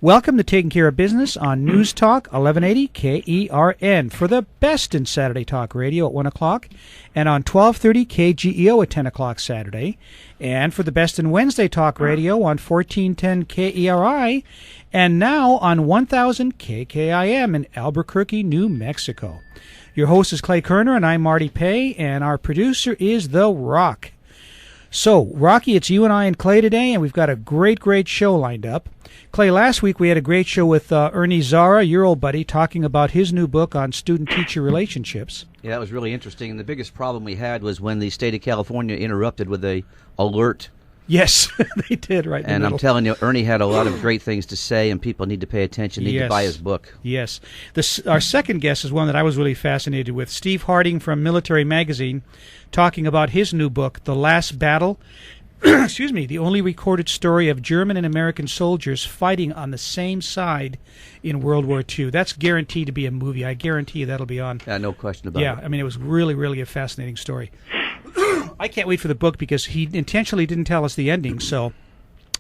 Welcome to Taking Care of Business on News Talk 1180 KERN for the best in Saturday Talk Radio at 1 o'clock and on 1230 KGEO at 10 o'clock Saturday, and for the best in Wednesday Talk Radio on 1410 KERI and now on 1000 KKIM in Albuquerque, New Mexico. Your host is Clay Koerner and I'm Marty Pay, and our producer is The Rock. So, Rocky, it's you and I and Clay today, and we've got a great show lined up. Clay, last week we had a great show with Ernie Zara, your old buddy, talking about his new book on student-teacher relationships. Yeah, that was really interesting. And the biggest problem we had was when the state of California interrupted with a alert. Yes, they did, right in the And middle. I'm telling you, Ernie had a lot of great things to say, and people need to pay attention, need to buy his book. Yes. Our second guest is one that I was really fascinated with, Steve Harding from Military Magazine, talking about his new book, The Last Battle, excuse me, the only recorded story of German and American soldiers fighting on the same side in World War II. That's guaranteed to be a movie. I guarantee you that'll be on. Yeah, no question about it. Yeah, I mean, it was really a fascinating story. I can't wait for the book because he intentionally didn't tell us the ending, so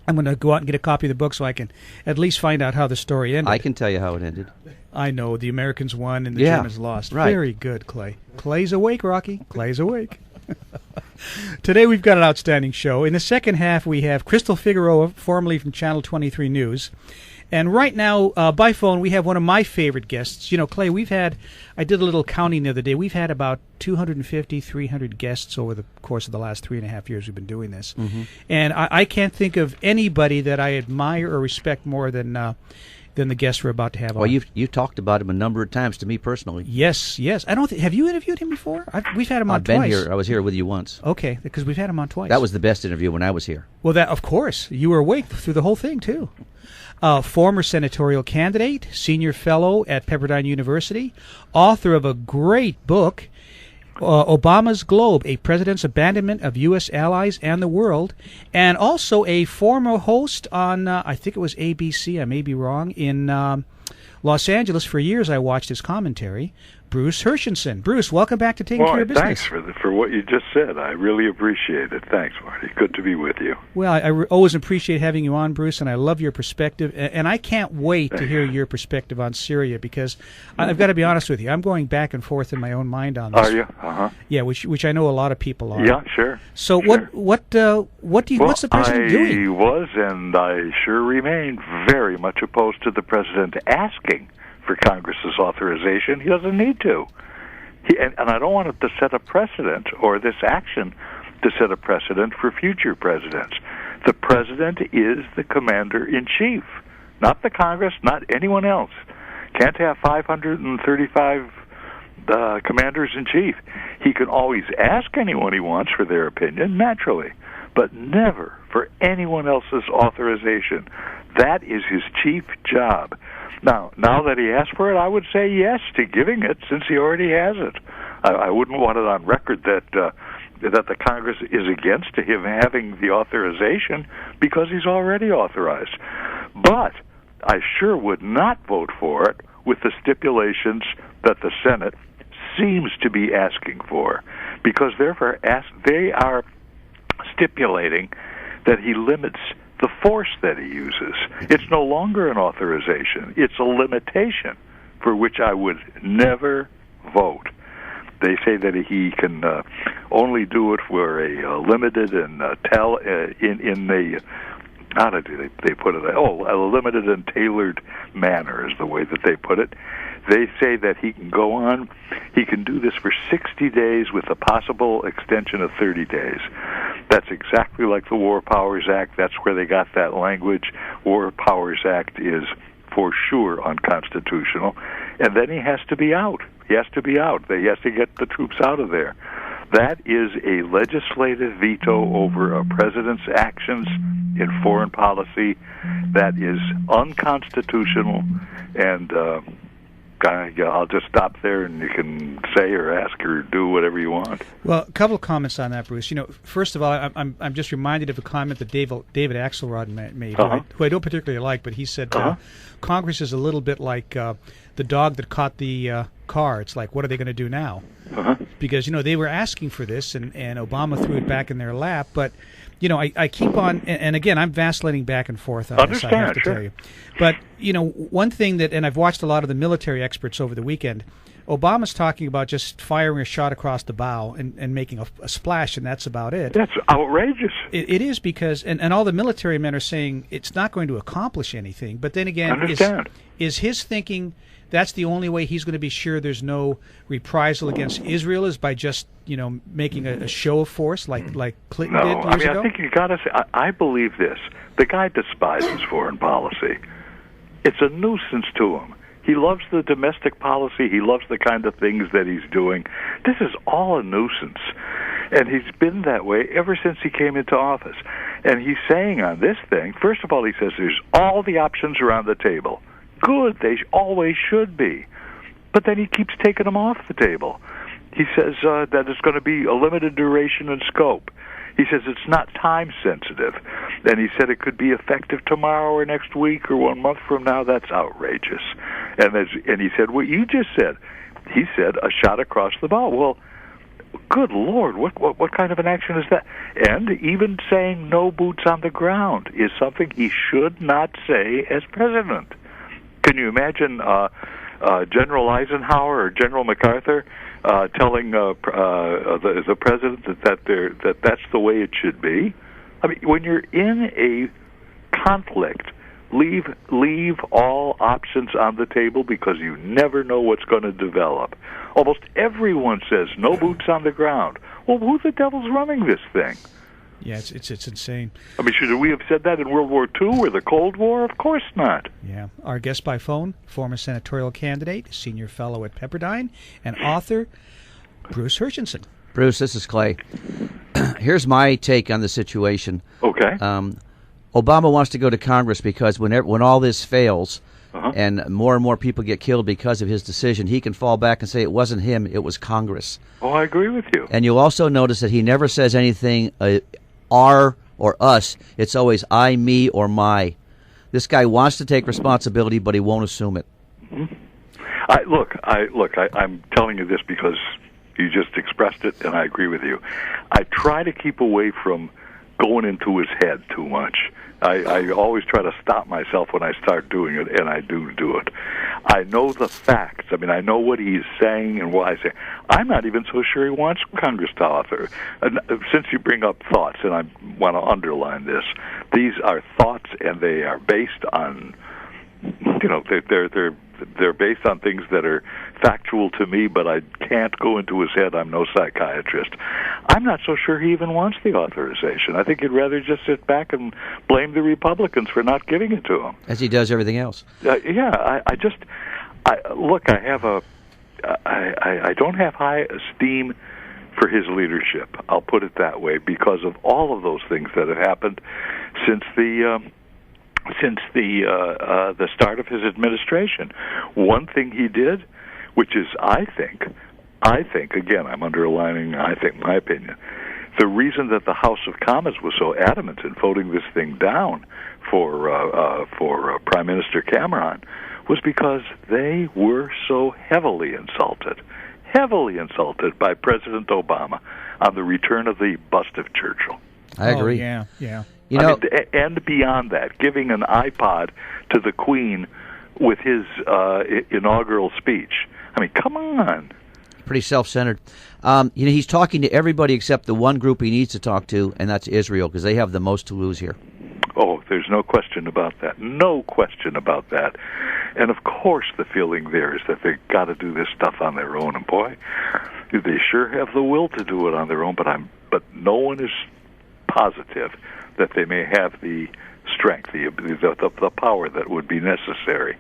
I'm going to go out and get a copy of the book so I can at least find out how the story ended. I can tell you how it ended. I know. The Americans won and the Germans lost. Right. Very good, Clay. Clay's awake, Rocky. Clay's awake. Today we've got an outstanding show. In the second half we have Crystal Figueroa, formerly from Channel 23 News. And right now, by phone, we have one of my favorite guests. You know, Clay, I did a little counting the other day. We've had about 250, 300 guests over the course of the last 3.5 years we've been doing this. Mm-hmm. And I can't think of anybody that I admire or respect more than the guest we're about to have on. Well, you've talked about him a number of times to me personally. Yes. I don't. Have you interviewed him before? We've had him on twice. I've been here. I was here with you once. Okay, because we've had him on twice. That was the best interview when I was here. Well, that of course. You were awake through the whole thing, too. Former senatorial candidate, senior fellow at Pepperdine University, author of a great book, Obama's Globe, A President's Abandonment of U.S. Allies and the World, and also a former host on, I think it was ABC, I may be wrong, in Los Angeles. For years I watched his commentary, Bruce Herschensohn. Bruce, welcome back to Taking Care of Business. Thanks for what you just said. I really appreciate it. Thanks, Marty. Good to be with you. Well, I always appreciate having you on, Bruce, and I love your perspective. And I can't wait to hear your perspective on Syria, because I've got to be honest with you. I'm going back and forth in my own mind on this. Are you? Uh-huh. Yeah, which I know a lot of people are. Yeah, sure. So sure. What's the president doing? I was, and I sure remain, very much opposed to the president asking for Congress's authorization. He doesn't need to. And I don't want it to set a precedent, or this action to set a precedent for future presidents. The president is the commander-in-chief, not the Congress, not anyone else. Can't have 535 commanders-in-chief. He can always ask anyone he wants for their opinion, naturally, but never for anyone else's authorization. That is his chief job. Now that he asked for it, I would say yes to giving it, since he already has it. I wouldn't want it on record that the Congress is against him having the authorization, because he's already authorized. But I sure would not vote for it with the stipulations that the Senate seems to be asking for, because therefore they are stipulating that he limits the force that he uses. It's no longer an authorization. It's a limitation for which I would never vote. They say that he can only do it for a limited and how do they put it? A limited and tailored manner is the way that they put it. They say that he can go on, he can do this for 60 days with a possible extension of 30 days. That's exactly like the War Powers Act. That's where they got that language. War Powers Act is for sure unconstitutional. And then he has to be out. He has to be out. He has to get the troops out of there. That is a legislative veto over a president's actions in foreign policy that is unconstitutional, and I'll just stop there, and you can say or ask or do whatever you want. Well, a couple of comments on that, Bruce. You know, first of all, I'm just reminded of a comment that David Axelrod made, who I don't particularly like, but he said Congress is a little bit like the dog that caught the car. It's like, what are they going to do now? Uh-huh. Because, they were asking for this, and Obama threw it back in their lap. But, I keep on, and again, I'm vacillating back and forth on this, I have to tell you. But, one thing that, and I've watched a lot of the military experts over the weekend, Obama's talking about just firing a shot across the bow and making a splash, and that's about it. That's outrageous. It is because, and all the military men are saying it's not going to accomplish anything. But then again, is his thinking that's the only way he's going to be sure there's no reprisal against Israel is by just, making a show of force like Clinton did years ago? I think you got to say, I believe this. The guy despises foreign policy. It's a nuisance to him. He loves the domestic policy. He loves the kind of things that he's doing. This is all a nuisance. And he's been that way ever since he came into office. And he's saying on this thing, first of all, he says there's all the options around the table. Good, they always should be. But then he keeps taking them off the table. He says that it's going to be a limited duration and scope. He says it's not time sensitive. And he said it could be effective tomorrow or next week or 1 month from now. That's outrageous. And he said what you just said. He said a shot across the bow. Well, good Lord, what kind of an action is that? And even saying no boots on the ground is something he should not say as president. Can you imagine General Eisenhower or General MacArthur telling the president that that's the way it should be? I mean, when you're in a conflict, leave all options on the table because you never know what's going to develop. Almost everyone says no boots on the ground. Well, who the devil's running this thing? Yeah, it's insane. I mean, should we have said that in World War II or the Cold War? Of course not. Yeah. Our guest by phone, former senatorial candidate, senior fellow at Pepperdine, and author Bruce Herschensohn. Bruce, this is Clay. Here's my take on the situation. Okay. Obama wants to go to Congress because when all this fails and more people get killed because of his decision, he can fall back and say it wasn't him, it was Congress. Oh, I agree with you. And you'll also notice that he never says anything our or us. It's always I, me, or my. This guy wants to take responsibility, but he won't assume it. Mm-hmm. I'm telling you this because you just expressed it, and I agree with you. I try to keep away from going into his head too much. I always try to stop myself when I start doing it, and I do it. I know the facts. I mean, I know what he's saying and what I say. I'm not even so sure he wants Congress to author. Since you bring up thoughts, and I want to underline this, these are thoughts, and they are based on, they're based on things that are factual to me, but I can't go into his head. I'm no psychiatrist. I'm not so sure he even wants the authorization. I think he'd rather just sit back and blame the Republicans for not giving it to him, as he does everything else. I don't have high esteem for his leadership. I'll put it that way, because of all of those things that have happened since the start of his administration. One thing he did, which is, I think, again, I'm underlining, my opinion, the reason that the House of Commons was so adamant in voting this thing down for Prime Minister Cameron was because they were so heavily insulted by President Obama on the return of the bust of Churchill. I agree. Oh, yeah. And beyond that, giving an iPod to the Queen with his inaugural speech. I mean, come on. Pretty self-centered. He's talking to everybody except the one group he needs to talk to, and that's Israel, because they have the most to lose here. Oh, there's no question about that. No question about that. And of course the feeling there is that they've got to do this stuff on their own. And boy, they sure have the will to do it on their own, but no one is positive that they may have the strength, the power that would be necessary.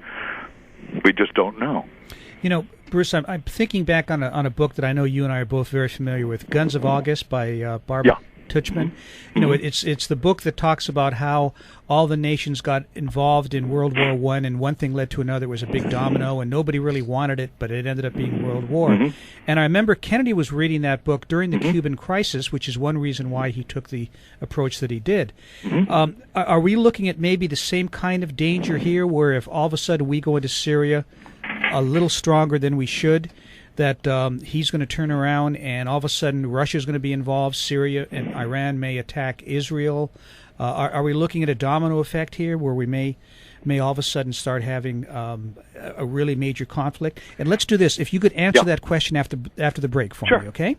We just don't know. Bruce, I'm thinking back on a book that I know you and I are both very familiar with, Guns of August by Barbara Tuchman. It's the book that talks about how all the nations got involved in World War I, and one thing led to another. It was a big domino, and nobody really wanted it, but it ended up being World War. Mm-hmm. And I remember Kennedy was reading that book during the Cuban crisis, which is one reason why he took the approach that he did. Mm-hmm. Are we looking at maybe the same kind of danger here, where if all of a sudden we go into Syria, a little stronger than we should, that he's going to turn around and all of a sudden Russia's going to be involved, Syria and Iran may attack Israel. Are we looking at a domino effect here where we may all of a sudden start having a really major conflict? And let's do this. If you could answer that question after the break for me, okay?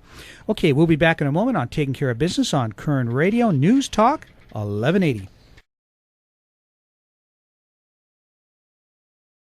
Okay, we'll be back in a moment on Taking Care of Business on Koerner Radio, News Talk 1180.